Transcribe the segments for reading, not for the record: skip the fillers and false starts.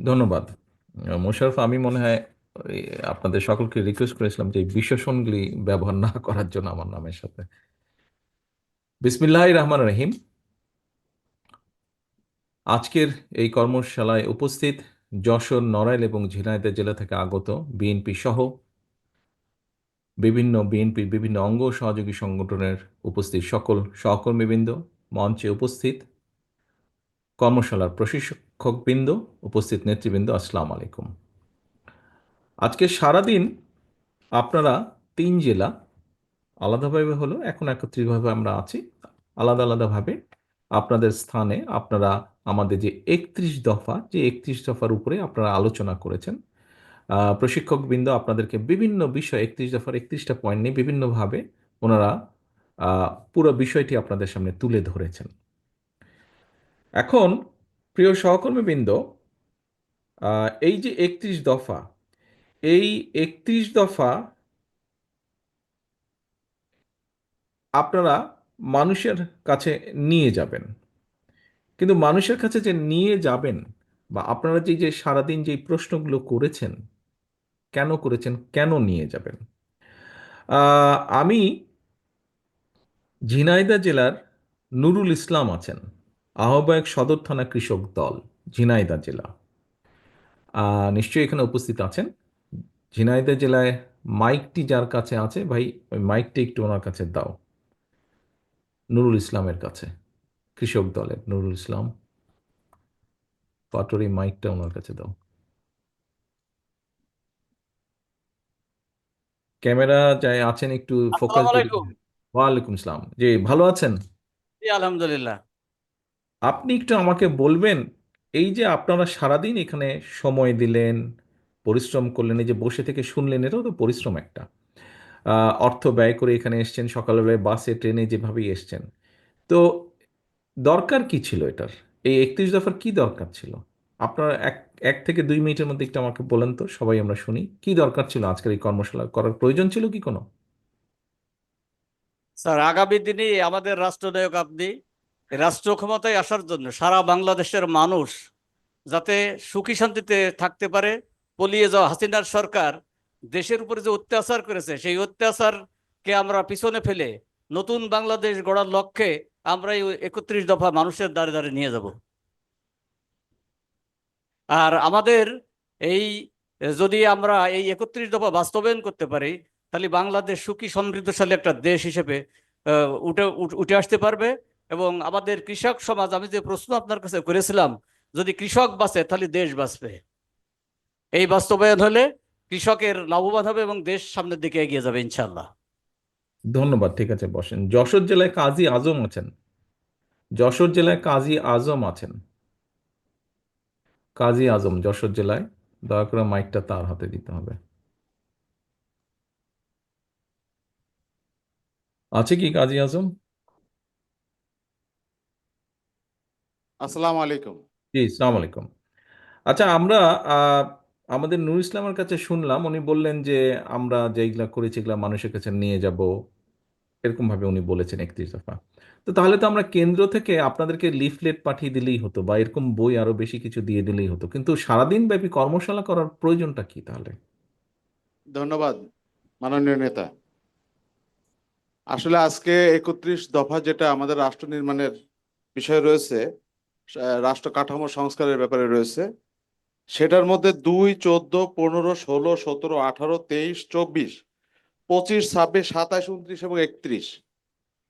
ধন্যবাদ। মোশাররফ, আমি মনে হয় ওই আপনাদের সকলকে রিকোয়েস্ট করেছিলাম যে এই বিশেষণগুলি ব্যবহার না করার জন্য আমার নামের সাথে। বিসমিল্লাহির রহমানির রহিম। আজকের এই কর্মশালায় উপস্থিত যশোর, নড়াইল এবং ঝিনাইদহ জেলা থেকে আগত বিএনপি সহ বিএনপির বিভিন্ন অঙ্গ ও সহযোগী সংগঠনের উপস্থিত সকল সহকর্মীবৃন্দ, মঞ্চে উপস্থিত কর্মশালার প্রশিক্ষকবৃন্দ, উপস্থিত নেতৃবৃন্দ, আসসালামু আলাইকুম। আজকে সারাদিন আপনারা 3 জেলা আলাদাভাবে হলো, এখন একত্রিতভাবে আমরা আছি, আলাদা আলাদাভাবে আপনাদের স্থানে আপনারা আমাদের যে 31 দফার উপরে আপনারা আলোচনা করেছেন। প্রশিক্ষকবৃন্দ আপনাদেরকে বিভিন্ন বিষয়, 31 দফার 31টা পয়েন্ট নিয়ে বিভিন্নভাবে ওনারা পুরো বিষয়টি আপনাদের সামনে তুলে ধরেছেন। এখন প্রিয় সহকর্মীবৃন্দ, এই যে 31 দফা, এই 31 দফা আপনারা মানুষের কাছে নিয়ে যাবেন, কিন্তু মানুষের কাছে যে নিয়ে যাবেন বা আপনারা যে সারাদিন যে প্রশ্নগুলো করেছেন, কেন করেছেন, কেন নিয়ে যাবেন, আমি ঝিনাইদহ জেলার নুরুল ইসলাম আছেন, আহ্বায়ক সদর থানা কৃষক দল, ঝিনাইদহ জেলা, নিশ্চয়ই এখানে উপস্থিত আছেন। ঝিনাইদহ জেলায় মাইকটি যার কাছে আছে, ভাই ওই মাইকটি একটু ওনার কাছে দাও, নুরুল ইসলামের কাছে, কৃষক দলের নুরুল ইসলাম, পাটোয়ারি, মাইকটা ওনার কাছে দাও। ক্যামেরা যাই আছেন একটু ফোকাস আসসালামু যদি। আলাইকুম। ওয়ালাইকুম আসসালাম, জি ভালো আছেন? জি, আলহামদুলিল্লাহ। আপনি একটু আমাকে বলবেন, এই যে আপনারা সারাদিন এখানে সময় দিলেন, পরিশ্রম করলেন, এই যে বসে থেকে শুনলেন, এটাও তো পরিশ্রম একটা। অর্থ ব্যয় করে এখানে এসছেন, সকালবেলায় বাসে ট্রেনে যেভাবেই এসছেন, তো দরকার কি ছিল এটার? এই 31 দফার কি দরকার ছিল? আপনারা এক এক থেকে 2 মিনিটের মধ্যে একটু আমাকে বলেন তো, সবাই আমরা শুনি কি দরকার ছিল, আজকের এই কর্মশালা করার প্রয়োজন ছিল কি কোনো? স্যার, আগামী দিনে আমাদের রাষ্ট্রনায়ক আপনি। রাষ্ট্র ক্ষমতায় আসার জন্য সারা বাংলাদেশের মানুষ যাতে সুখী শান্তিতে থাকতে পারে, পলিয়ে যাওয়া হাসিনার সরকার দেশের উপরে যে অত্যাচার করেছে, সেই অত্যাচারকে আমরা পিছনে ফেলে নতুন বাংলাদেশ গড়ার লক্ষ্যে আমরা এই 31 দফা মানুষের দ্বারে দ্বারে নিয়ে যাব। আর আমাদের এই যদি আমরা এই 31 দফা বাস্তবায়ন করতে পারি, তাহলে বাংলাদেশ সুখী সমৃদ্ধশালী একটা দেশ হিসেবে উঠে আসতে পারবে। এবং আমাদের কৃষক সমাজ, আমি যে প্রশ্ন আপনার কাছে করেছিলাম, যদি কৃষক বাঁচে তাহলে দেশ বাঁচবে। এই বাস্তবায়ন হলে কৃষকের লাভবান হবে এবং দেশ সামনের দিকে এগিয়ে যাবে ইনশাল্লাহ। ধন্যবাদ, ঠিক আছে, বসেন। যশোর জেলায় কাজী আজম আছেন, যশোর জেলায় কাজী আজম আছেন, কাজী আজম যশোর জেলায়, দয়া করে মাইকটা তার হাতে দিতে হবে। আছে কি কাজী আজম? আসসালামু আলাইকুম। জি, সালাম আলাইকুম। আচ্ছা, আমরা আহ, আমাদের নূর ইসলামের কাছে শুনলাম, উনি বললেন যে আমরা যেগুলা করেছি এগুলা মানুষের কাছে নিয়ে যাব, এরকম ভাবে উনি বলেছেন 31 দফা। তো তাহলে তো আমরা কেন্দ্র থেকে আপনাদেরকে লিফলেট পাঠিয়ে দিলেই হতো, বা এরকম বই আরো বেশি কিছু দিয়ে দিলেই হতো, কিন্তু সারাদিন ব্যাপী কর্মশালা করার প্রয়োজনটা কি তাহলে? ধন্যবাদ মাননীয় নেতা। আসলে আজকে 31 দফা যেটা আমাদের রাষ্ট্র নির্মাণের বিষয় রয়েছে, রাষ্ট্র কাঠামো সংস্কারের ব্যাপারে রয়েছে, সেটার মধ্যে 2, 14, 15, 16, 17, 18, 23, 24, 25, 26, 27, 29 এবং 31,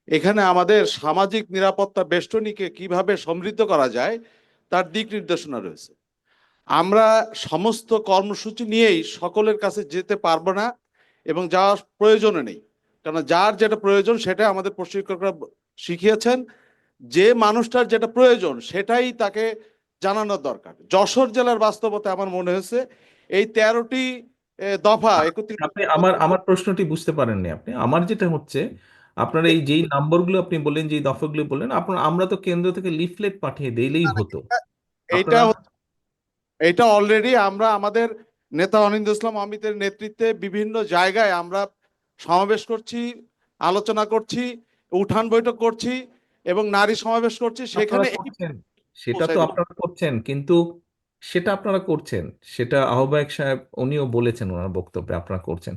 এখানে আমাদের সামাজিক নিরাপত্তা বেষ্টনীকে কিভাবে সমৃদ্ধ করা যায় তার দিক নির্দেশনা রয়েছে। আমরা সমস্ত কর্মসূচি নিয়েই সকলের কাছে যেতে পারবো না এবং যাওয়ার প্রয়োজনও নেই, কারণ যার যেটা প্রয়োজন সেটা আমাদের প্রশিক্ষকরা শিখিয়েছেন। যে মানুষটার যেটা প্রয়োজন সেটাই তাকে জানানোর দরকার। যশোর জেলার বাস্তবতা আমার মনে হয়েছে এই 13টি দফা একত্রিত। আপনি আমার আমার প্রশ্নটি বুঝতে পারেননি আপনি। আমার যেটা হচ্ছে, আপনার এই যেই নাম্বারগুলো আপনি বললেন, যেই দফাগুলো বললেন, আপনার আমরা তো কেন্দ্র থেকে লিফলেট পাঠিয়ে দিলেই হতো। এইটা আপনারা এইটা অলরেডি আমরা আমাদের নেতা অনিন্দ ইসলাম অমিতের নেতৃত্বে বিভিন্ন জায়গায় আমরা সমাবেশ করছি, আলোচনা করছি, উঠান বৈঠক করছি এবং নারী সমাবেশ করছি, আপনারা সেখানে এই করছেন, সেটা পৌঁছায় তো দিচ্ছি। আপনারা করছেন, কিন্তু সেটা আপনারা করছেন, সেটা আহ্বায়ক সাহেব উনিও বলেছেন ওনার বক্তব্যে আপনারা করছেন,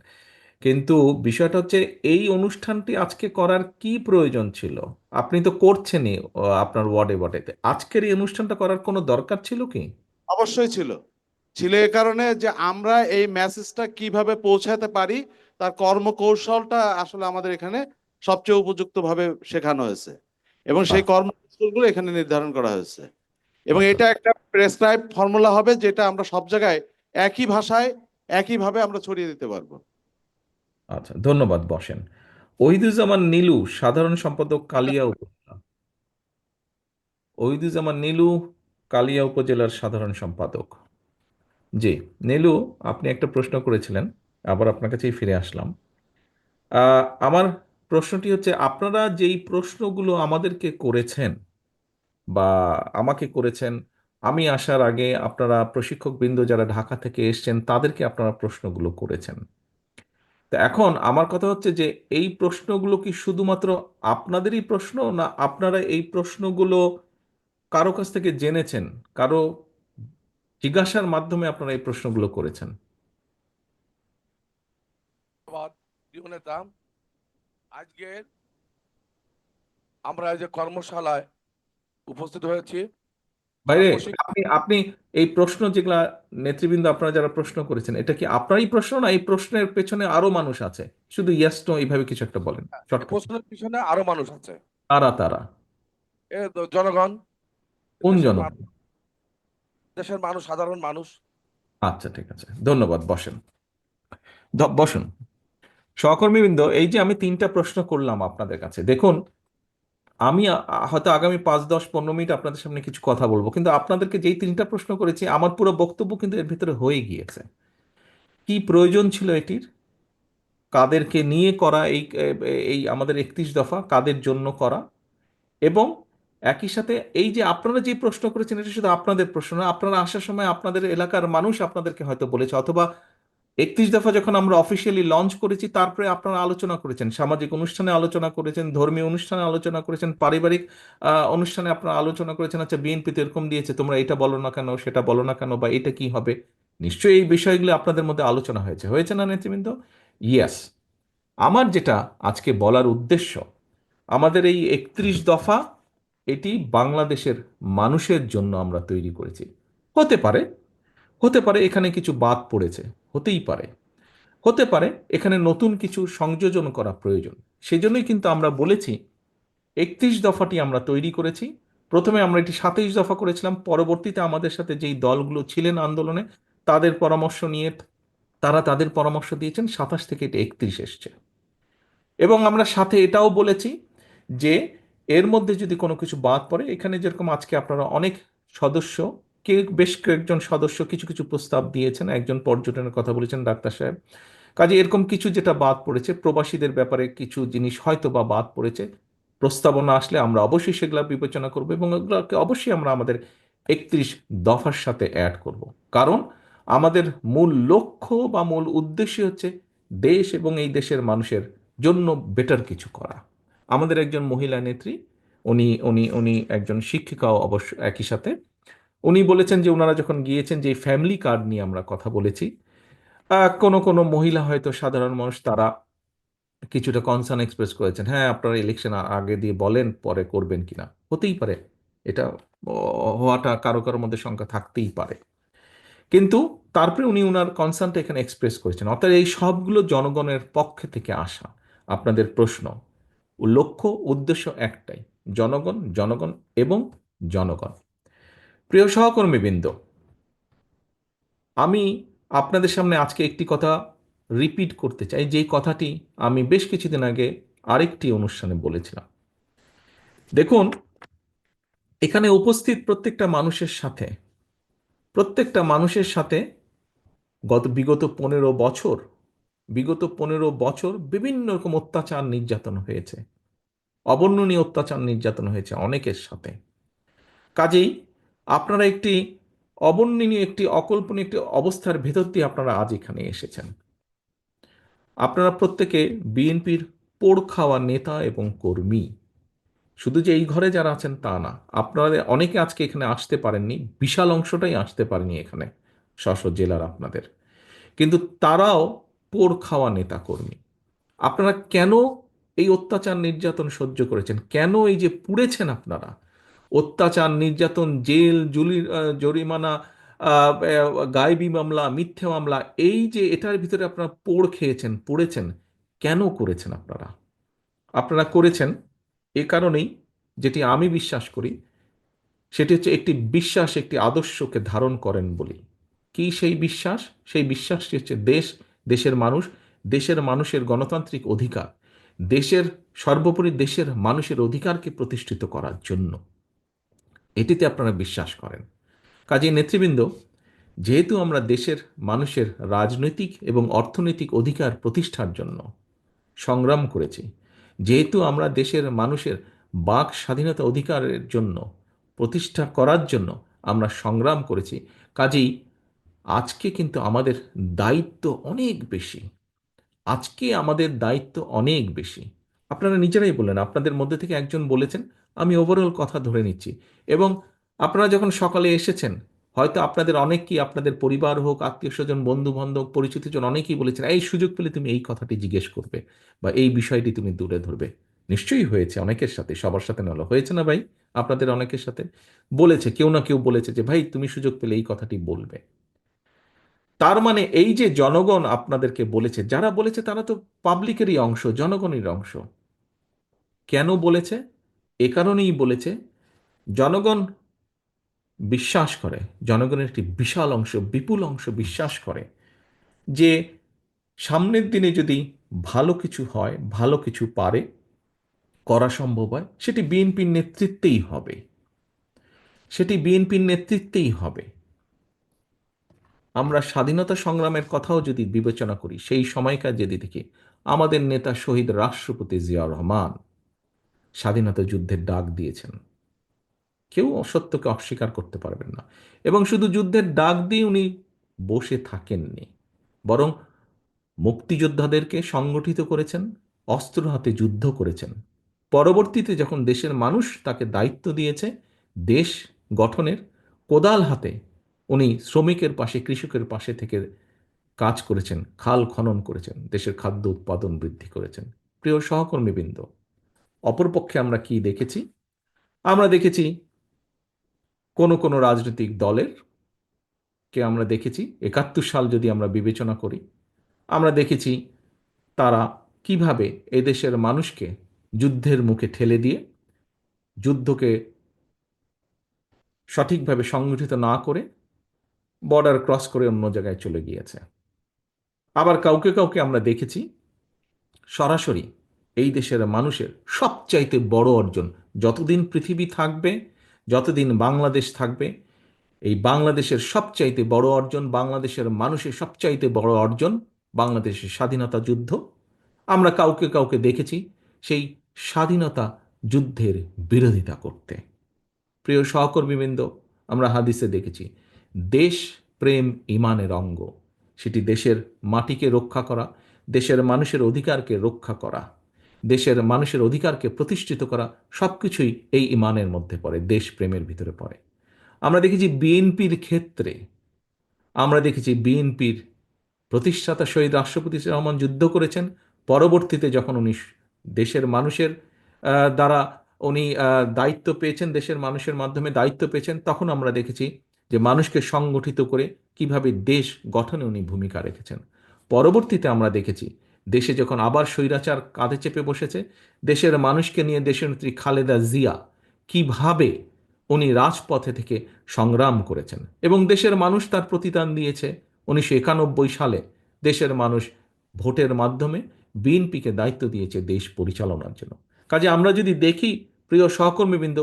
কিন্তু বিষয়টা হচ্ছে এই অনুষ্ঠানটি আজকে করার কি প্রয়োজন ছিল? আপনি তো করছেনই আপনার ওয়ার্ডে ওয়ার্ডেতে, আজকের এই অনুষ্ঠানটা করার কোনো দরকার ছিল কি? অবশ্যই ছিল। ছিল এ কারণে যে আমরা এই মেসেজটা কিভাবে পৌঁছাতে পারি তার কর্মকৌশলটা আসলে আমাদের এখানে সবচেয়ে উপযুক্ত ভাবে শেখানো হয়েছে, এবং সেই আচ্ছা কর্মকৌশলগুলো এখানে নির্ধারণ করা হয়েছে। এবং আচ্ছা এটা একটা প্রেসক্রাইব ফর্মুলা হবে যেটা আমরা সব জায়গায় একই ভাষায় একইভাবে আমরা ছড়িয়ে দিতে পারবো। আচ্ছা, ধন্যবাদ, বসেন। ওহিদুজ্জামান নীলু, সাধারণ সম্পাদক, কালিয়া উপজেলা। ওহিদুজ্জামান নীলু, কালিয়া উপজেলার সাধারণ সম্পাদক। জি, নীলু, আপনি একটা প্রশ্ন করেছিলেন, আবার আপনার কাছেই ফিরে আসলাম। আমার প্রশ্নটি হচ্ছে, আপনারা যেই প্রশ্নগুলো আমাদেরকে করেছেন বা আমাকে করেছেন, আমি আসার আগে আপনারা প্রশিক্ষকবৃন্দ যারা ঢাকা থেকে এসেছেন তাদেরকে আপনারা প্রশ্নগুলো করেছেন। তো এখন আমার কথা হচ্ছে যে এই প্রশ্নগুলো কি শুধুমাত্র আপনাদেরই প্রশ্ন, না আপনারা এই প্রশ্নগুলো কারো কাছ থেকে জেনেছেন, কারো জিজ্ঞাসার মাধ্যমে আপনারা এই প্রশ্নগুলো করেছেন? ধন্যবাদ প্রিয় নেতা। আজকে আমরা এই যে কর্মশালায় উপস্থিত হয়েছি, আমরা বাইরে, প্রশিক্ষণ আপনি আপনি এই প্রশ্ন যেগুলা নেতৃবৃন্দ আপনারা যারা প্রশ্ন করেছেন, এটা কি আপনারই প্রশ্ন, না এই প্রশ্নের পেছনে আরো মানুষ আছে? শুধু ইয়েস নো এইভাবে কিছু একটা বলেন এই শর্টকাট। প্রশ্নের পিছনে আরো মানুষ আছে। তারা তারা জনগণ, কোন দেশের জনগণ? মানুষ, দেশের মানুষ, সাধারণ মানুষ। আচ্ছা, ঠিক আছে, ধন্যবাদ, বসেন। বসুন। সহকর্মীবৃন্দ, এই যে আমি তিনটা প্রশ্ন করলাম আপনাদের কাছে, দেখুন, আমি হয়তো আগামী 5, 10, 15 মিনিট আপনাদের সামনে কিছু কথা বলবো, কিন্তু আপনাদেরকে যেই তিনটা প্রশ্ন করেছি আমার পুরো বক্তব্য কিন্তু এর ভিতরে হয়ে গিয়েছে। কি প্রয়োজন ছিল এটির, কাদেরকে নিয়ে করা, এই এই আমাদের 31 দফা কাদের জন্য করা, এবং একই সাথে এই যে আপনারা যে প্রশ্ন করেছেন এটা শুধু আপনাদের প্রশ্ন না, আপনারা আসার সময় আপনাদের এলাকার মানুষ আপনাদেরকে হয়তো বলেছে, অথবা 31 দফা যখন আমরা অফিসিয়ালি লঞ্চ করেছি তারপরে আপনারা আলোচনা করেছেন, সামাজিক অনুষ্ঠানে আলোচনা করেছেন, ধর্মীয় অনুষ্ঠানে আলোচনা করেছেন, পারিবারিক অনুষ্ঠানে আপনারা আলোচনা করেছেন, আচ্ছা বিএনপি তো এরকম দিয়েছে, তোমরা এটা বলো না কেন, সেটা বলো না কেন, বা এটা কি হবে। নিশ্চয়ই এই বিষয়গুলো আপনাদের মধ্যে আলোচনা হয়েছে, হয়েছে না নেতৃবৃন্দ? ইয়েস। আমার যেটা আজকে বলার উদ্দেশ্য, আমাদের এই 31 দফা, এটি বাংলাদেশের মানুষের জন্য আমরা তৈরি করেছি। হতে পারে, হতে পারে এখানে কিছু বাদ পড়েছে, হতেই পারে, হতে পারে এখানে নতুন কিছু সংযোজন করা প্রয়োজন। সেজন্যই কিন্তু আমরা বলেছি 31 দফাটি আমরা তৈরি করেছি। প্রথমে আমরা এটি 27 দফা করেছিলাম, পরবর্তীতে আমাদের সাথে যেই দলগুলো ছিলেন আন্দোলনে তাদের পরামর্শ নিয়ে তারা তাদের পরামর্শ দিয়েছেন, 27 থেকে এটা 31 এসছে। এবং আমরা সাথে এটাও বলেছি যে এর মধ্যে যদি কোনো কিছু বাদ পড়ে, এখানে যেরকম আজকে আপনারা অনেক সদস্য, বেশ কয়েকজন সদস্য কিছু কিছু প্রস্তাব দিয়েছেন, একজন পর্যটনের কথা বলেছেন ডাক্তার সাহেব, কাজে এরকম কিছু যেটা বাদ পড়েছে, প্রবাসীদের ব্যাপারে কিছু জিনিস হয়তো বা বাদ পড়েছে, প্রস্তাবনা আসলে আমরা অবশ্যই সেগুলো বিবেচনা করব এবং এগুলোকে অবশ্যই আমরা আমাদের 31 দফার সাথে অ্যাড করব। কারণ আমাদের মূল লক্ষ্য বা মূল উদ্দেশ্য হচ্ছে দেশ এবং এই দেশের মানুষের জন্য বেটার কিছু করা। আমাদের একজন মহিলা নেত্রী, উনি উনি উনি একজন শিক্ষিকাও অবশ্য একই সাথে, উনি বলেছেন যে ওনারা যখন গিয়েছেন, যে ফ্যামিলি কার্ড নিয়ে আমরা কথা বলেছি, কোনো কোনো মহিলা হয়তো সাধারণ মানুষ তারা কিছুটা কনসার্ন এক্সপ্রেস করেছেন, হ্যাঁ আপনারা ইলেকশন আগে দিয়ে বলেন পরে করবেন কিনা, হতেই পারে, এটা হওয়াটা কারো কারোর মধ্যে শঙ্কা থাকতেই পারে, কিন্তু তারপরে উনি ওনার কনসার্নটা এখানে এক্সপ্রেস করেছেন। অর্থাৎ এই সবগুলো জনগণের পক্ষে থেকে আসা আপনাদের প্রশ্ন, লক্ষ্য উদ্দেশ্য একটাই, জনগণ, জনগণ এবং জনগণ। প্রিয় সহকর্মীবৃন্দ, আমি আপনাদের সামনে আজকে একটি কথা রিপিট করতে চাই, যেই কথাটি আমি বেশ কিছুদিন আগে আরেকটি অনুষ্ঠানে বলেছিলাম। দেখুন, এখানে উপস্থিত প্রত্যেকটা মানুষের সাথে বিগত 15 বছর বিভিন্ন রকম অত্যাচার নির্যাতন হয়েছে, অবর্ণনীয় অত্যাচার নির্যাতন হয়েছে অনেকের সাথে। কাজেই আপনারা একটি অবর্ণনীয়, একটি অকল্পনীয় একটি অবস্থার ভেতর দিয়ে আপনারা আজ এখানে এসেছেন। আপনারা প্রত্যেকে বিএনপির পোড় খাওয়া নেতা এবং কর্মী। শুধু যে এই ঘরে যারা আছেন তা না, আপনারা অনেকে আজকে এখানে আসতে পারেননি, বিশাল অংশটাই আসতে পারেনি এখানে, স্ব জেলার আপনাদের, কিন্তু তারাও পোড় খাওয়া নেতাকর্মী। আপনারা কেন এই অত্যাচার নির্যাতন সহ্য করেছেন? কেন এই যে পুড়েছেন আপনারা, অত্যাচার নির্যাতন, জেল, জরিমানা, গায়েবী মামলা, মিথ্যে মামলা, এই যে এটার ভিতরে আপনারা পোড় খেয়েছেন, পড়েছেন, কেন করেছেন আপনারা? আপনারা করেছেন এ কারণেই, যেটি আমি বিশ্বাস করি, সেটি হচ্ছে একটি বিশ্বাস, একটি আদর্শকে ধারণ করেন বলি। কি সেই বিশ্বাস? সেই বিশ্বাসটি হচ্ছে দেশ, দেশের মানুষ, দেশের মানুষের গণতান্ত্রিক অধিকার, দেশের সর্বোপরি দেশের মানুষের অধিকারকে প্রতিষ্ঠিত করার জন্য, এটিতে আপনারা বিশ্বাস করেন। কাজেই নেতৃবৃন্দ, যেহেতু আমরা দেশের মানুষের রাজনৈতিক এবং অর্থনৈতিক অধিকার প্রতিষ্ঠার জন্য সংগ্রাম করেছি, যেহেতু আমরা দেশের মানুষের বাক স্বাধীনতা অধিকারের জন্য প্রতিষ্ঠা করার জন্য আমরা সংগ্রাম করেছি, কাজেই আজকে কিন্তু আমাদের দায়িত্ব অনেক বেশি। আজকে আমাদের দায়িত্ব অনেক বেশি। আপনারা নিজেরাই বললেন, আপনাদের মধ্যে থেকে একজন বলেছেন, আমি ওভারঅল কথা ধরে নিচ্ছি, এবং আপনারা যখন সকালে এসেছেন, হয়তো আপনাদের অনেকেই, আপনাদের পরিবার হোক, আত্মীয় স্বজন, বন্ধু বান্ধব, পরিচিতজন অনেকেই বলেছেন, এই সুযোগ পেলে তুমি এই কথাটি জিজ্ঞেস করবে বা এই বিষয়টি তুমি তুলে ধরবে। নিশ্চয়ই হয়েছে, অনেকের সাথে, সবার সাথে নয়, হয়েছে না ভাই? আপনাদের অনেকের সাথে বলেছে, কেউ না কেউ বলেছে যে ভাই তুমি সুযোগ পেলে এই কথাটি বলবে। তার মানে এই যে জনগণ আপনাদেরকে বলেছে, যারা বলেছে তারা তো পাবলিকেরই অংশ, জনগণের অংশ। কেন বলেছে? এ কারণেই বলেছে, জনগণ বিশ্বাস করে, জনগণের একটি বিশাল অংশ, বিপুল অংশ বিশ্বাস করে যে সামনের দিনে যদি ভালো কিছু হয়, ভালো কিছু পারে করা সম্ভব হয়, সেটি বিএনপির নেতৃত্বেই হবে, সেটি বিএনপির নেতৃত্বেই হবে। আমরা স্বাধীনতা সংগ্রামের কথাও যদি বিবেচনা করি, সেই সময়কার যদি দেখি, আমাদের নেতা শহীদ রাষ্ট্রপতি জিয়াউর রহমান স্বাধীনতা যুদ্ধের ডাক দিয়েছেন, কেউ অসত্যকে অস্বীকার করতে পারবেন না। এবং শুধু যুদ্ধের ডাক দিয়ে উনি বসে থাকেননি, বরং মুক্তিযোদ্ধাদেরকে সংগঠিত করেছেন, অস্ত্র হাতে যুদ্ধ করেছেন। পরবর্তীতে যখন দেশের মানুষ তাকে দায়িত্ব দিয়েছে দেশ গঠনের, কোদাল হাতে উনি শ্রমিকের পাশে, কৃষকের পাশে থেকে কাজ করেছেন, খাল খনন করেছেন, দেশের খাদ্য উৎপাদন বৃদ্ধি করেছেন। প্রিয় সহকর্মীবৃন্দ, অপরপক্ষে আমরা কি দেখেছি? আমরা দেখেছি কোনো কোনো রাজনৈতিক দলের কে আমরা দেখেছি, ৭১ সাল যদি আমরা বিবেচনা করি, আমরা দেখেছি তারা কিভাবে এদেশের মানুষকে যুদ্ধের মুখে ঠেলে দিয়ে, যুদ্ধকে সঠিকভাবে সংগঠিত না করে বর্ডার ক্রস করে অন্য জায়গায় চলে গিয়েছে। আবার কাউকে কাউকে আমরা দেখেছি সরাসরি এই দেশের মানুষের সবচাইতে বড় অর্জন, যতদিন পৃথিবী থাকবে, যতদিন বাংলাদেশ থাকবে, এই বাংলাদেশের সবচাইতে বড় অর্জন, বাংলাদেশের মানুষের সবচাইতে বড় অর্জন বাংলাদেশের স্বাধীনতা যুদ্ধ। আমরা কাউকে কাউকে দেখেছি সেই স্বাধীনতা যুদ্ধের বিরোধিতা করতে। প্রিয় সহকর্মীবৃন্দ, আমরা হাদিসে দেখেছি দেশ প্রেম ঈমানের অঙ্গ, সেটি দেশের মাটিকে রক্ষা করা, দেশের মানুষের অধিকারকে রক্ষা করা, দেশের মানুষের অধিকারকে প্রতিষ্ঠিত করা, সব কিছুই এই ঈমানের মধ্যে পড়ে, দেশ প্রেমের ভিতরে পড়ে। আমরা দেখেছি বিএনপির ক্ষেত্রে, আমরা দেখেছি বিএনপির প্রতিষ্ঠাতা শহীদ রাষ্ট্রপতি জিয়াউর রহমান যুদ্ধ করেছেন, পরবর্তীতে যখন উনি দেশের মানুষের দ্বারা উনি দায়িত্ব পেয়েছেন, দেশের মানুষের মাধ্যমে দায়িত্ব পেয়েছেন, তখন আমরা দেখেছি যে মানুষকে সংগঠিত করে কিভাবে দেশ গঠনে উনি ভূমিকা রেখেছেন। পরবর্তীতে আমরা দেখেছি দেশে যখন আবার স্বৈরাচার কাঁধে চেপে বসেছে, দেশের মানুষকে নিয়ে দেশনেত্রী খালেদা জিয়া কিভাবে উনি রাজপথে থেকে সংগ্রাম করেছেন, এবং দেশের মানুষ তার প্রতিদান দিয়েছে। ১৯৯১ সালে দেশের মানুষ ভোটের মাধ্যমে বিএনপিকে দায়িত্ব দিয়েছে দেশ পরিচালনার জন্য। কাজে আমরা যদি দেখি, প্রিয় সহকর্মীবৃন্দ,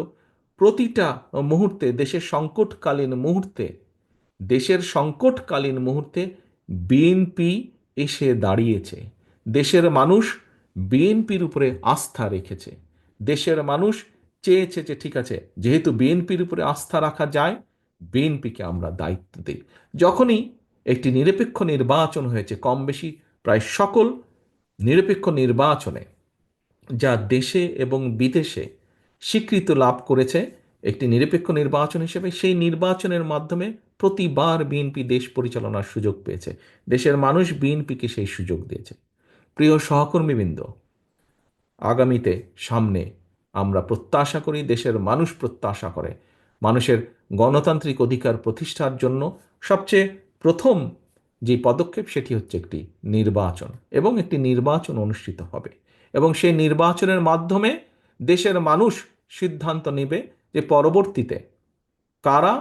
প্রতিটা মুহূর্তে, দেশের সংকটকালীন মুহূর্তে বিএনপি এসে দাঁড়িয়েছে। দেশের মানুষ বিএনপির উপরে আস্থা রেখেছে। দেশের মানুষ চেয়েছে যে ঠিক আছে, যেহেতু বিএনপির উপরে আস্থা রাখা যায়, বিএনপিকে আমরা দায়িত্ব দিই। যখনই একটি নিরপেক্ষ নির্বাচন হয়েছে, কম বেশি প্রায় সকল নিরপেক্ষ নির্বাচনে, যা দেশে এবং বিদেশে স্বীকৃতি লাভ করেছে একটি নিরপেক্ষ নির্বাচন হিসেবে। সেই নির্বাচনের মাধ্যমে প্রতিবার বিএনপি দেশ পরিচালনার সুযোগ পেয়েছে। দেশের মানুষ বিএনপিকে সেই সুযোগ দিয়েছে। প্রিয় সহকর্মীবৃন্দ, আগামীতে সামনে আমরা প্রত্যাশা করি, দেশের মানুষ প্রত্যাশা করে, মানুষের গণতান্ত্রিক অধিকার প্রতিষ্ঠার জন্য সবচেয়ে প্রথম যে পদক্ষেপ সেটি হচ্ছে একটি নির্বাচন, এবং একটি নির্বাচন অনুষ্ঠিত হবে, এবং সেই নির্বাচনের মাধ্যমে দেশের মানুষ সিদ্ধান্ত নেবে যে পরবর্তীতে কারা,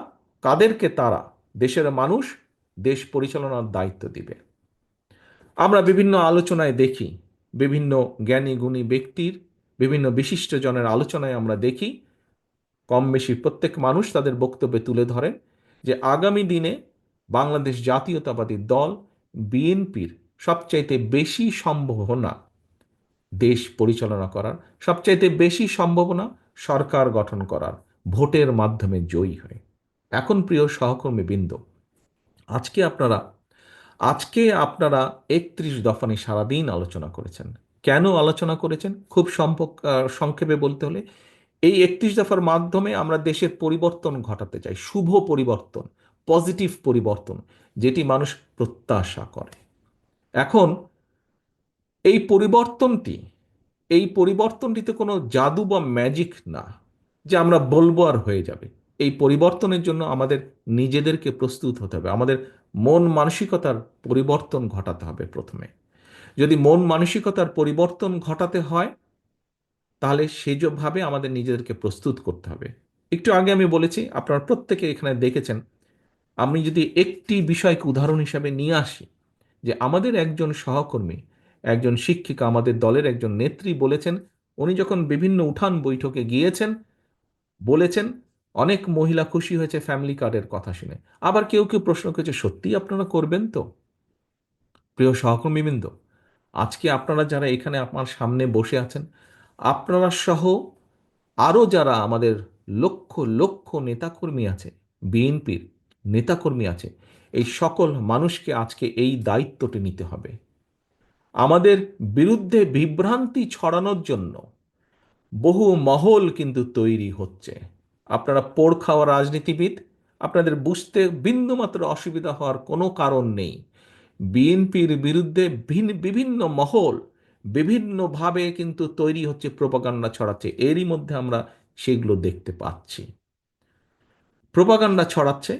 কাদেরকে তারা, দেশের মানুষ দেশ পরিচালনার দায়িত্ব দিবে। আমরা বিভিন্ন আলোচনায় দেখি, বিভিন্ন জ্ঞানী গুণী ব্যক্তির, বিভিন্ন বিশিষ্টজনের আলোচনায় আমরা দেখি, কম বেশি প্রত্যেক মানুষ তাদের বক্তব্যে তুলে ধরেন যে আগামী দিনে বাংলাদেশ জাতীয়তাবাদী দল বিএনপির সবচাইতে বেশি সম্ভাবনা দেশ পরিচালনা করার, সবচাইতে বেশি সম্ভাবনা সরকার গঠন করার, ভোটের মাধ্যমে জয়ী হয়ে। এখন প্রিয় সহকর্মীবৃন্দ, আজকে আপনারা আজকে আপনারা ৩১ দফা নিয়ে সারাদিন আলোচনা করেছেন। কেন আলোচনা করেছেন? খুব সংক্ষেপে বলতে হলে, এই ৩১ দফার মাধ্যমে আমরা দেশের পরিবর্তন ঘটাতে চাই, শুভ পরিবর্তন, পজিটিভ পরিবর্তন, যেটি মানুষ প্রত্যাশা করে। এখন এই পরিবর্তনটি, এই পরিবর্তনটিতে কোনো জাদু বা ম্যাজিক না যে আমরা বলবো আর হয়ে যাবে। এই পরিবর্তনের জন্য আমাদের নিজেদেরকে প্রস্তুত হতে হবে, আমাদের মন মানসিকতার পরিবর্তন ঘটাতে হবে প্রথমে। যদি মন মানসিকতার পরিবর্তন ঘটাতে হয়, তাহলে সেভাবে আমাদের নিজেদেরকে প্রস্তুত করতে হবে। একটু আগে আমি বলেছি, আপনারা প্রত্যেকে এখানে দেখেছেন, আমি যদি একটি বিষয়কে উদাহরণ হিসাবে নিয়ে আসি, যে আমাদের একজন সহকর্মী, একজন শিক্ষিকা, আমাদের দলের একজন নেত্রী বলেছেন, উনি যখন বিভিন্ন উঠান বৈঠকে গিয়েছেন, বলেছেন অনেক মহিলা খুশি হয়েছে ফ্যামিলি কার্ডের কথা শুনে। আবার কেউ কেউ প্রশ্ন করেছে, সত্যি আপনারা করবেন তো? প্রিয় সহকর্মীবৃন্দ, আজকে আপনারা যারা এখানে আমার সামনে বসে আছেন, আপনারা সহ আরও যারা আমাদের লক্ষ লক্ষ নেতাকর্মী আছে, বিএনপির নেতাকর্মী আছে, এই সকল মানুষকে আজকে এই দায়িত্বটি নিতে হবে। আমাদের বিরুদ্ধে বিভ্রান্তি ছড়ানোর জন্য বহু মহল কিন্তু তৈরি হচ্ছে। আপনারা পোড় খাওয়া রাজনীতিবিদ, আপনাদের বুঝতে বিন্দুমাত্র অসুবিধা হওয়ার কোনো কারণ নেই। বিএনপির বিরুদ্ধে বিভিন্ন মহল বিভিন্নভাবে কিন্তু তৈরি হচ্ছে, প্রোপাগান্ডা ছড়াচ্ছে, এরই মধ্যে আমরা সেগুলো দেখতে পাচ্ছি। প্রোপাগান্ডা ছড়াচ্ছে,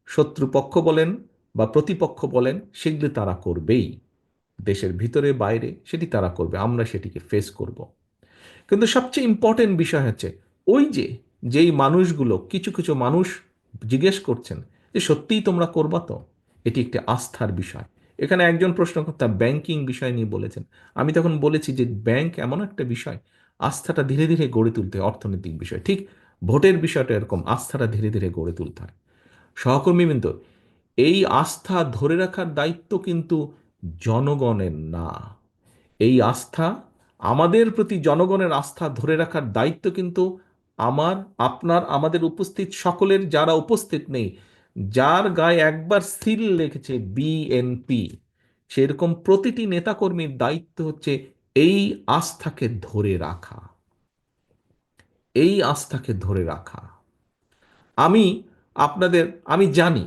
শত্রুপক্ষ বলেন বা প্রতিপক্ষ বলেন, সেগুলো তারা করবেই, দেশের ভিতরে বাইরে সেটি তারা করবে, আমরা সেটিকে ফেস করব। কিন্তু সবচেয়ে ইম্পর্টেন্ট বিষয় হচ্ছে, ওই যেই মানুষগুলো, কিছু কিছু মানুষ জিজ্ঞেস করছেন যে সত্যিই তোমরা করবা তো? এটি একটি আস্থার বিষয়। এখানে একজন প্রশ্নকর্তা ব্যাংকিং বিষয় নিয়ে বলেছেন, আমি তখন বলেছি যে ব্যাংক এমন একটা বিষয়, আস্থাটা ধীরে ধীরে গড়ে তুলতে হয়, অর্থনৈতিক বিষয়। ঠিক ভোটের বিষয়টা এরকম, আস্থাটা ধীরে ধীরে গড়ে তুলতে হয়। সহকর্মীবৃন্দ, এই আস্থা ধরে রাখার দায়িত্ব কিন্তু জনগণের না। এই আস্থা, আমাদের প্রতি জনগণের আস্থা ধরে রাখার দায়িত্ব কিন্তু আমার, আপনার, আমাদের উপস্থিত সকলের, যারা উপস্থিত নেই, যার গায়ে একবার সিল লেগেছে বিএনপি, সেরকম প্রতিটি নেতাকর্মীর দায়িত্ব হচ্ছে এই আস্থাকে ধরে রাখা, এই আস্থাকে ধরে রাখা। আমি আপনাদের, আমি জানি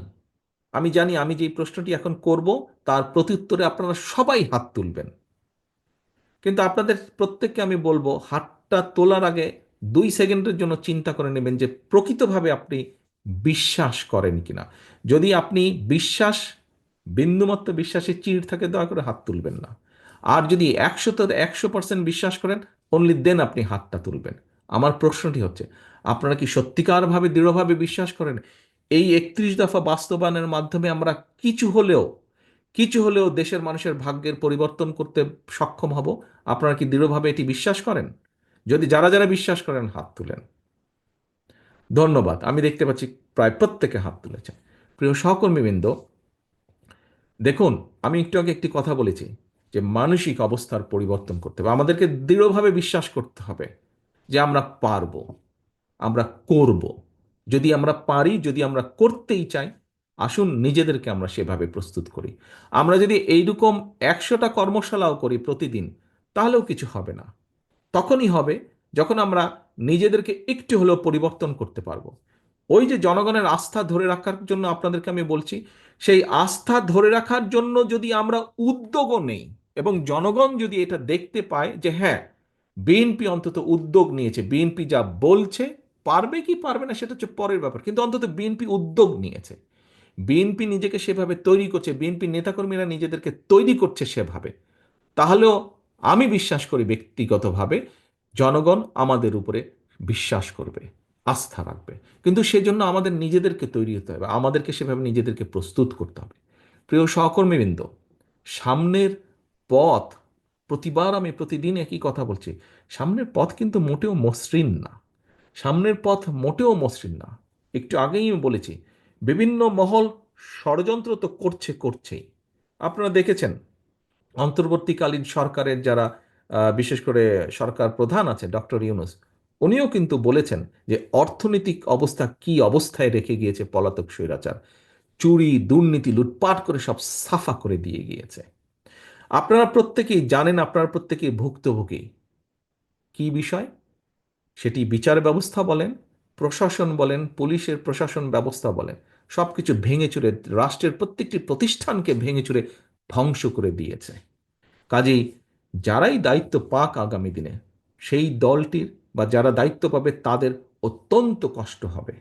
আমি যে প্রশ্নটি এখন করব, তার প্রত্যুত্তরে আপনারা সবাই হাত তুলবেন। কিন্তু আপনাদের প্রত্যেককে আমি বলবো, হাতটা তোলার আগে 2 সেকেন্ডের জন্য চিন্তা করে নেবেন যে প্রকৃতভাবে আপনি বিশ্বাস করেন কিনা। যদি আপনি বিন্দুমাত্র বিশ্বাসের চিড় থাকে, দয়া করে হাত তুলবেন না। আর যদি 100% বিশ্বাস করেন, অনলি দেন আপনি হাতটা তুলবেন। আমার প্রশ্নটি হচ্ছে, আপনারা কি সত্যিকারভাবে দৃঢ়ভাবে বিশ্বাস করেন এই 31 দফা বাস্তবায়নের মাধ্যমে আমরা কিছু হলেও দেশের মানুষের ভাগ্যের পরিবর্তন করতে সক্ষম হব? আপনারা কি দৃঢ়ভাবে এটি বিশ্বাস করেন? যদি যারা যারা বিশ্বাস করেন হাত তুলেন। ধন্যবাদ। আমি দেখতে পাচ্ছি প্রায় প্রত্যেকে হাত তুলেছেন। প্রিয় সহকর্মীবৃন্দ, দেখুন, আমি একটু আগে একটি কথা বলেছি যে মানসিক অবস্থার পরিবর্তন করতে হবে, আমাদেরকে দৃঢ়ভাবে বিশ্বাস করতে হবে যে আমরা পারব, আমরা করব। যদি আমরা পারি, যদি আমরা করতেই চাই, আসুন নিজেদেরকে আমরা সেভাবে প্রস্তুত করি। আমরা যদি এইরকম 100টা কর্মশালাও করি প্রতিদিন, তাহলেও কিছু হবে না। তখনই হবে যখন আমরা নিজেদেরকে একটু হলেও পরিবর্তন করতে পারবো। ওই যে জনগণের আস্থা ধরে রাখার জন্য আপনাদেরকে আমি বলছি, সেই আস্থা ধরে রাখার জন্য যদি আমরা উদ্যোগও নেই এবং জনগণ যদি এটা দেখতে পায় যে হ্যাঁ, বিএনপি অন্তত উদ্যোগ নিয়েছে, বিএনপি যা বলছে, পারবে কি পারবে না সেটা হচ্ছে পরের ব্যাপার, কিন্তু অন্তত বিএনপি উদ্যোগ নিয়েছে, বিএনপি নিজেকে সেভাবে তৈরি করছে, বিএনপি নেতাকর্মীরা নিজেদেরকে তৈরি করছে সেভাবে, তাহলেও আমি বিশ্বাস করি ব্যক্তিগতভাবে জনগণ আমাদের উপরে বিশ্বাস করবে, আস্থা রাখবে। কিন্তু সেজন্য আমাদের নিজেদেরকে তৈরি হতে হবে, আমাদেরকে সেভাবে নিজেদেরকে প্রস্তুত করতে হবে। প্রিয় সহকর্মীবৃন্দ, সামনের পথ, প্রতিবার আমি প্রতিদিন একই কথা বলছি, সামনের পথ কিন্তু মোটেও মসৃণ না, সামনের পথ মোটেও মসৃণ না। একটু আগেই আমি বলেছি, বিভিন্ন মহল ষড়যন্ত্র তো করছেই। আপনারা দেখেছেন অন্তর্বর্তীকালীন সরকারের যারা বিশেষ করে সরকার প্রধান আছে ডক্টর ইউনূস, উনিও কিন্তু বলেছেন যে অর্থনৈতিক অবস্থা কি অবস্থায় রেখে গিয়েছে পলাতক স্বৈরাচার, চুরি দুর্নীতি লুটপাট করে সব সাফা করে দিয়ে গিয়েছে। আপনারা প্রত্যেকেই জানেন, আপনারা প্রত্যেকেই ভুক্তভোগী। কি বিষয় সেটি? বিচার ব্যবস্থা বলেন, প্রশাসন বলেন, পুলিশের প্রশাসন ব্যবস্থা বলেন, সবকিছু ভেঙে চুরে রাষ্ট্রের প্রত্যেকটি প্রতিষ্ঠানকে ভেঙে চুরে ধ্বংস করে দিয়েছে। কাজেই যারাই দায়িত্ব পাক আগামী দিনে, সেই দলটির বা যারা দায়িত্ব পাবে তাদের অত্যন্ত কষ্ট হবে।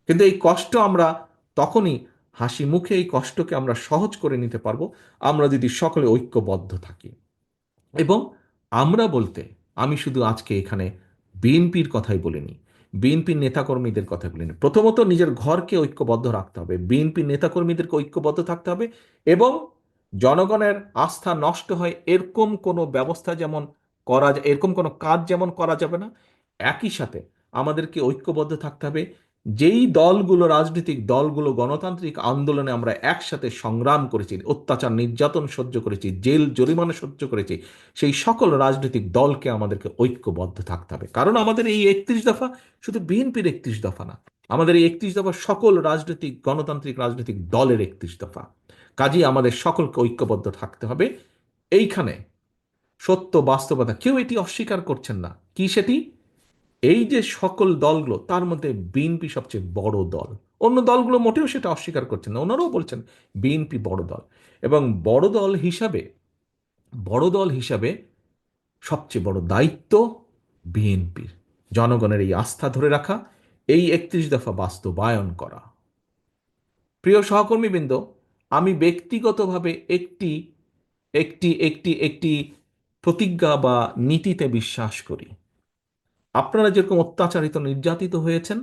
কিন্তু এই কষ্ট আমরা তখনই, হাসি মুখে এই কষ্টকে আমরা সহজ করে নিতে পারবো আমরা যদি সকলে ঐক্যবদ্ধ থাকি। এবং আমরা বলতে আমি শুধু আজকে এখানে বিএনপির কথাই বলিনি, বিএনপির নেতাকর্মীদের কথা বলিনি। প্রথমত নিজের ঘরকে ঐক্যবদ্ধ রাখতে হবে, বিএনপির নেতাকর্মীদেরকে ঐক্যবদ্ধ থাকতে হবে, এবং জনগণের আস্থা নষ্ট হয় এরকম কোনো ব্যবস্থা যেমন এরকম কোনো কাজ যেমন করা যাবে না। একই সাথে আমাদেরকে ঐক্যবদ্ধ থাকতে হবে, যেই দলগুলো, রাজনৈতিক দলগুলো গণতান্ত্রিক আন্দোলনে আমরা একসাথে সংগ্রাম করেছি, অত্যাচার নির্যাতন সহ্য করেছি, জেল জরিমানা সহ্য করেছি, সেই সকল রাজনৈতিক দলকে আমাদেরকে ঐক্যবদ্ধ থাকতে হবে। কারণ আমাদের এই 31 দফা শুধু বিএনপির 31 দফা না, আমাদের এই 31 দফা সকল রাজনৈতিক গণতান্ত্রিক রাজনৈতিক দলের 31 দফা। কাজেই আমাদের সকলকে ঐক্যবদ্ধ থাকতে হবে। এইখানে সত্য বাস্তবতা, কেউ এটি অস্বীকার করছেন না। কি সেটি? এই যে সকল দলগুলো, তার মধ্যে বিএনপি সবচেয়ে বড় দল। অন্য দলগুলো মোটেও সেটা অস্বীকার করছেন না, ওনারাও বলছেন বিএনপি বড় দল। এবং বড় দল হিসাবে সবচেয়ে বড় দায়িত্ব বিএনপির, জনগণের এই আস্থা ধরে রাখা, এই 31 দফা বাস্তবায়ন করা। প্রিয় সহকর্মীবৃন্দ, আমি ব্যক্তিগতভাবে একটি একটি একটি একটি প্রতিজ্ঞা বা নীতিতে বিশ্বাস করি। আপনারা যেরকম অত্যাচারিত নির্যাতিত হয়েছেন,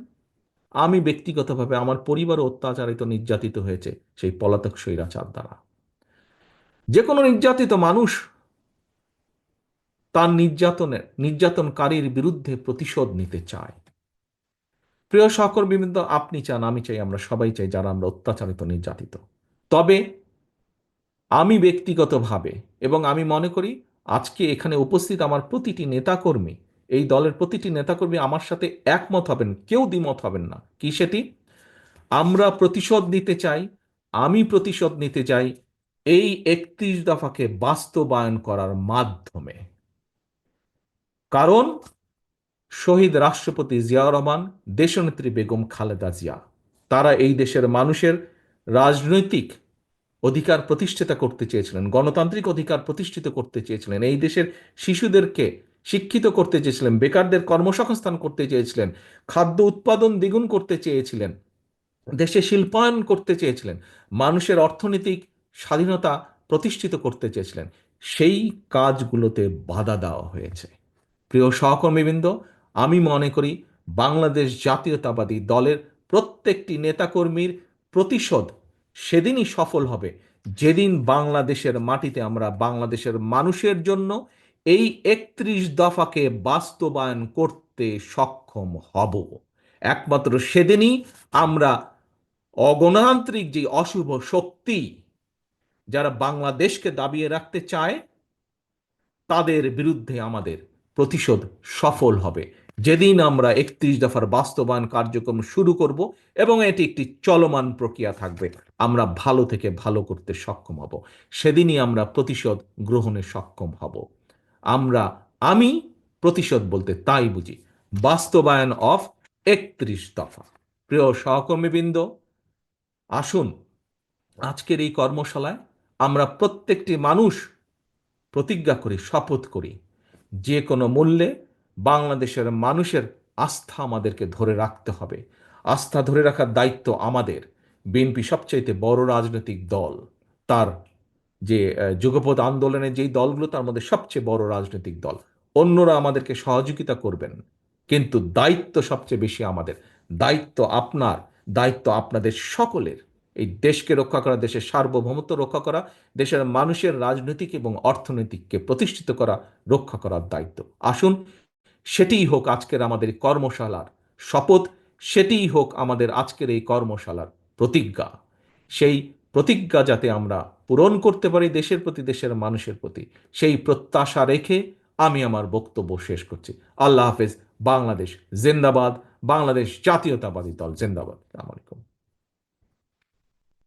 আমি ব্যক্তিগতভাবে আমার পরিবারও অত্যাচারিত নির্যাতিত হয়েছে সেই পলাতক স্বৈরাচার দ্বারা। যে কোনো নির্যাতিত মানুষ তার নির্যাতনকারীর বিরুদ্ধে প্রতিশোধ নিতে চায়। প্রিয় সহকর্মীবৃন্দ, আপনি চান, আমি চাই, আমরা সবাই চাই যারা আমরা অত্যাচারিত নির্যাতিত। তবে আমি ব্যক্তিগতভাবে, এবং আমি মনে করি আজকে এখানে উপস্থিত আমার প্রতিটি নেতাকর্মী, এই দলের প্রতিটি নেতাকর্মী আমার সাথে একমত হবেন, কেউ দ্বিমত হবেন না। কি সেটি? আমরা প্রতিশোধ নিতে চাই, আমি প্রতিশোধ নিতে চাই এই 31 দফাকে বাস্তবায়ন করার মাধ্যমে। কারণ শহীদ রাষ্ট্রপতি জিয়াউর রহমান, দেশনেত্রী বেগম খালেদা জিয়া, তারা এই দেশের মানুষের রাজনৈতিক অধিকার প্রতিষ্ঠিত করতে চেয়েছিলেন, গণতান্ত্রিক অধিকার প্রতিষ্ঠিত করতে চেয়েছিলেন, এই দেশের শিশুদেরকে শিক্ষিত করতে চেয়েছিলেন, বেকারদের কর্মসংস্থান করতে চেয়েছিলেন, খাদ্য উৎপাদন দ্বিগুণ করতে চেয়েছিলেন, দেশে শিল্পায়ন করতে চেয়েছিলেন, মানুষের অর্থনৈতিক স্বাধীনতা প্রতিষ্ঠিত করতে চেয়েছিলেন। সেই কাজগুলোতে বাধা দেওয়া হয়েছে। প্রিয় সহকর্মীবৃন্দ, আমি মনে করি বাংলাদেশ জাতীয়তাবাদী দলের প্রত্যেকটি নেতাকর্মীর প্রতিশোধ সেদিনই সফল হবে যেদিন বাংলাদেশের মাটিতে আমরা বাংলাদেশের মানুষের জন্য এই 31 দফাকে বাস্তবায়ন করতে সক্ষম হব। একমাত্র সেদিনই আমরা অগণতান্ত্রিক যে অশুভ শক্তি যারা বাংলাদেশকে দাবিয়ে রাখতে চায়, তাদের বিরুদ্ধে আমাদের প্রতিশোধ সফল হবে। যেদিন আমরা 31 দফার বাস্তবায়ন কার্যক্রম শুরু করব এবং এটি একটি চলমান প্রক্রিয়া থাকবে, আমরা ভালো থেকে ভালো করতে সক্ষম হব, সেদিনই আমরা প্রতিশোধ গ্রহণে সক্ষম হব। আমি প্রতিশোধ বলতে তাই বুঝি। বাস্তবায়ন অফ 31 দফা। প্রিয় সহকর্মীবৃন্দ, আসুন আজকের এই কর্মশালায় আমরা প্রত্যেকটি মানুষ প্রতিজ্ঞা করি, শপথ করি, যে কোনো মূল্যে বাংলাদেশের মানুষের আস্থা আমাদেরকে ধরে রাখতে হবে। আস্থা ধরে রাখার দায়িত্ব আমাদের। বিএনপি সবচাইতে বড় রাজনৈতিক দল, তার যে যুগপৎ আন্দোলনের যেই দলগুলো, তার মধ্যে সবচেয়ে বড় রাজনৈতিক দল। অন্যরা আমাদেরকে সহযোগিতা করবেন, কিন্তু দায়িত্ব সবচেয়ে বেশি আমাদের। দায়িত্ব আপনার, দায়িত্ব আপনাদের সকলের। এই দেশকে রক্ষা করা, দেশের সার্বভৌমত্ব রক্ষা করা, দেশের মানুষের রাজনৈতিক এবং অর্থনৈতিককে প্রতিষ্ঠিত করা, রক্ষা করার দায়িত্ব। আসুন সেটিই হোক আজকের আমাদের কর্মশালার শপথ, সেটিই হোক আমাদের আজকের এই কর্মশালার প্রতিজ্ঞা। সেই প্রতিজ্ঞা যাতে আমরা পূরণ করতে পারি দেশের প্রতি, দেশের মানুষের প্রতি, সেই প্রত্যাশা রেখে আমি আমার বক্তব্য শেষ করছি। আল্লাহ হাফেজ। বাংলাদেশ জিন্দাবাদ। বাংলাদেশ জাতীয়তাবাদী দল জিন্দাবাদ। আসসালামু আলাইকুম।